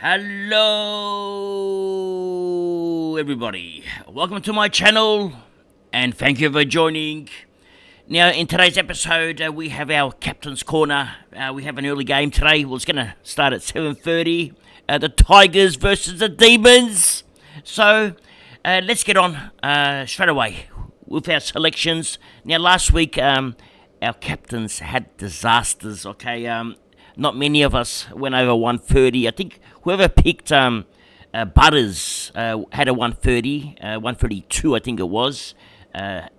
Hello, everybody. Welcome to my channel, and thank you for joining. Now, in today's episode, we have our Captain's Corner. We have an early game today. Well, it's going to start at 7:30. The Tigers versus the Demons. So, let's get on straight away with our selections. Now, last week, our captains had disasters, okay? Not many of us went over 130. I think whoever picked Butters had a 130, 132 I think it was. The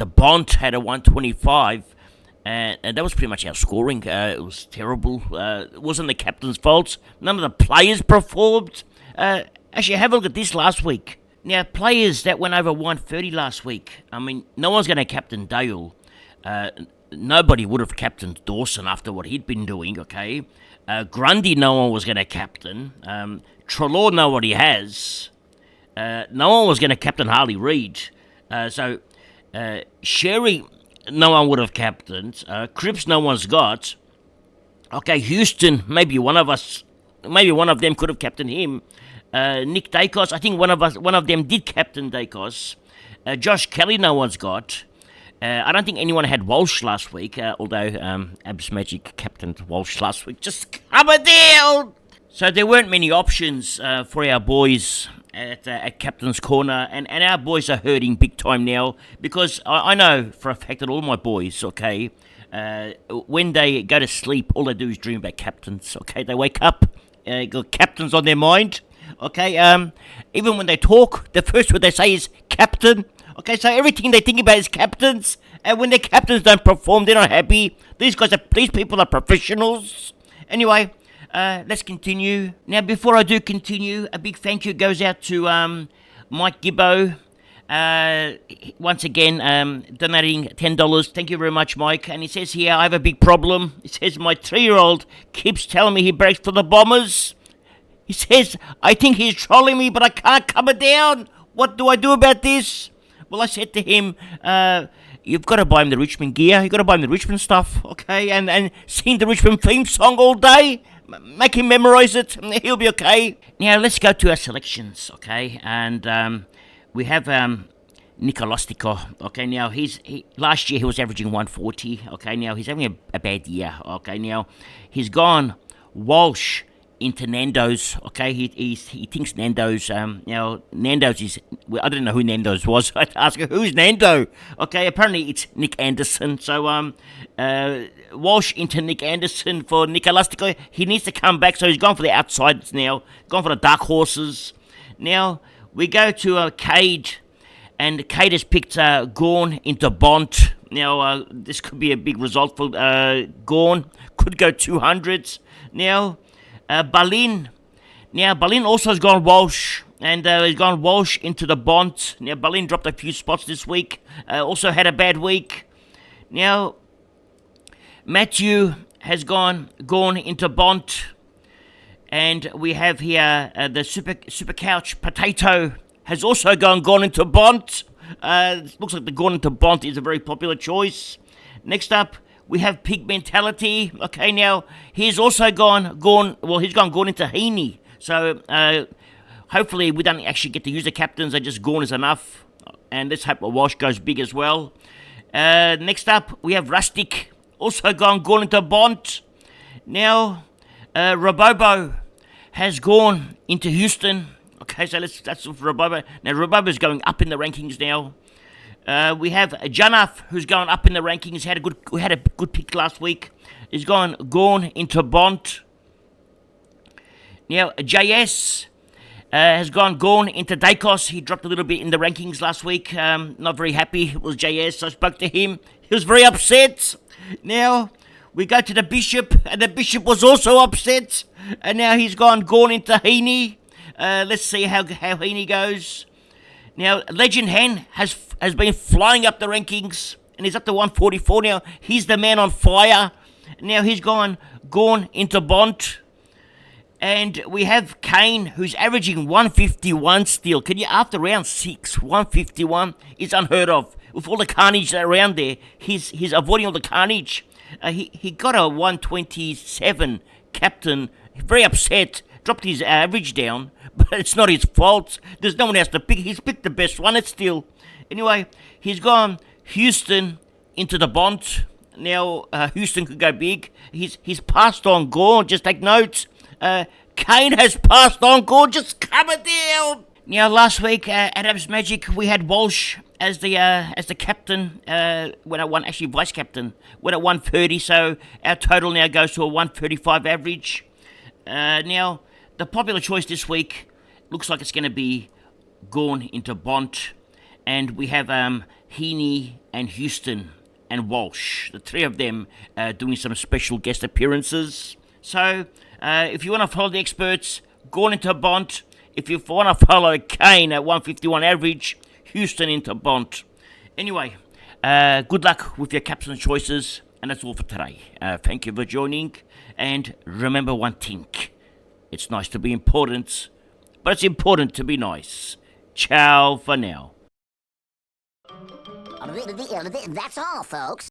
Bont had a 125, and that was pretty much our scoring. It was terrible. It wasn't the captain's fault. None of the players performed. Actually, have a look at this last week. Now, players that went over 130 last week, I mean, no one's going to captain Dale. Nobody would have captained Dawson after what he'd been doing, okay? Grundy, no one was going to captain. Treloar, know what he has. No one was going to captain Harley Reid. Sherry, no one would have captained. Cripps, no one's got. Okay, Houston, maybe one of them could have captained him. Nick Dacos, I think one of them did captain Dacos. Josh Kelly, no one's got. I don't think anyone had Walsh last week, although Abs Magic captained Walsh last week. Just coming down! So there weren't many options for our boys at Captain's Corner, and our boys are hurting big time now, because I know for a fact that all my boys, okay, when they go to sleep, all they do is dream about captains, okay? They wake up, got captains on their mind, okay? Even when they talk, the first word they say is captain. Okay, so everything they think about is captains, and when their captains don't perform, they're not happy. These people are professionals. Anyway, let's continue. Now, before I do continue, a big thank you goes out to Mike Gibbo. Once again, donating $10. Thank you very much, Mike. And he says here, I have a big problem. He says, my 3-year-old keeps telling me he breaks for the Bombers. He says, I think he's trolling me, but I can't calm it down. What do I do about this? Well, I said to him, you've got to buy him the Richmond gear. You've got to buy him the Richmond stuff, okay? And sing the Richmond theme song all day. Make him memorise it. He'll be okay. Now, let's go to our selections, okay? And we have Nikolastico, okay? Now, last year he was averaging 140, okay? Now, he's having a bad year, okay? Now, he's gone Walsh into Nando's, okay? He thinks Nando's, Nando's is, well, I don't know who Nando's was. I had to ask her, who's Nando? Okay, apparently it's Nick Anderson. So, Walsh into Nick Anderson for Nikolastico. He needs to come back, so he's gone for the outsides now, gone for the dark horses. Now, we go to Cade, and Cade has picked Gawn into Bont. Now, this could be a big result for Gawn. Could go 200s. Now, Berlin. Now, Berlin also has gone Walsh, and he's gone Walsh into the Bont. Now, Berlin dropped a few spots this week. Also had a bad week. Now, Matthew has gone into Bont. And we have here the Supercoach Potato has also gone into Bont. Looks like the gone into Bont is a very popular choice. Next up, we have Pig Mentality. Okay, now, he's also gone into Heaney. So, hopefully we don't actually get to use the captains. They just gone is enough. And let's hope the Walsh goes big as well. Next up, we have Rustic. Also gone into Bont. Now, Robobo has gone into Houston. Okay, so that's with Robobo. Now, Robobo's going up in the rankings now. We have Janaf, who's going up in the rankings. We had a good pick last week. He's gone into Bont. Now, JS has gone into Dacos. He dropped a little bit in the rankings last week. Not very happy with JS. I spoke to him. He was very upset. Now, we go to the Bishop, and the Bishop was also upset. And now he's gone into Heaney. Let's see how Heaney goes. Now, Legend Hen has been flying up the rankings, and he's up to 144 now. He's the man on fire. Now he's gone into Bont. And we have Kane, who's averaging 151 still. Can you, after round 6, 151 is unheard of. With all the carnage around there, he's avoiding all the carnage. He got a 127 captain. Very upset dropped his average down, but it's not his fault. There's no one else to pick. He's picked the best one. It's still. Anyway, he's gone Houston into the Bont. Now, Houston could go big. He's passed on Gore. Just take notes. Kane has passed on Gore. Just coming down. Now, last week, Adam's Magic, we had Walsh as the captain, when I won, actually vice captain, when at 130, so our total now goes to a 135 average. Now, the popular choice this week looks like it's going to be Gorn into Bont, and we have Heaney and Houston and Walsh, the three of them doing some special guest appearances. So, if you want to follow the experts, Gorn into Bont. If you want to follow Kane at 151 average, Houston into Bont. Anyway, good luck with your captain choices, and that's all for today. Thank you for joining, and remember one thing. It's nice to be important, but it's important to be nice. Ciao for now. That's all, folks.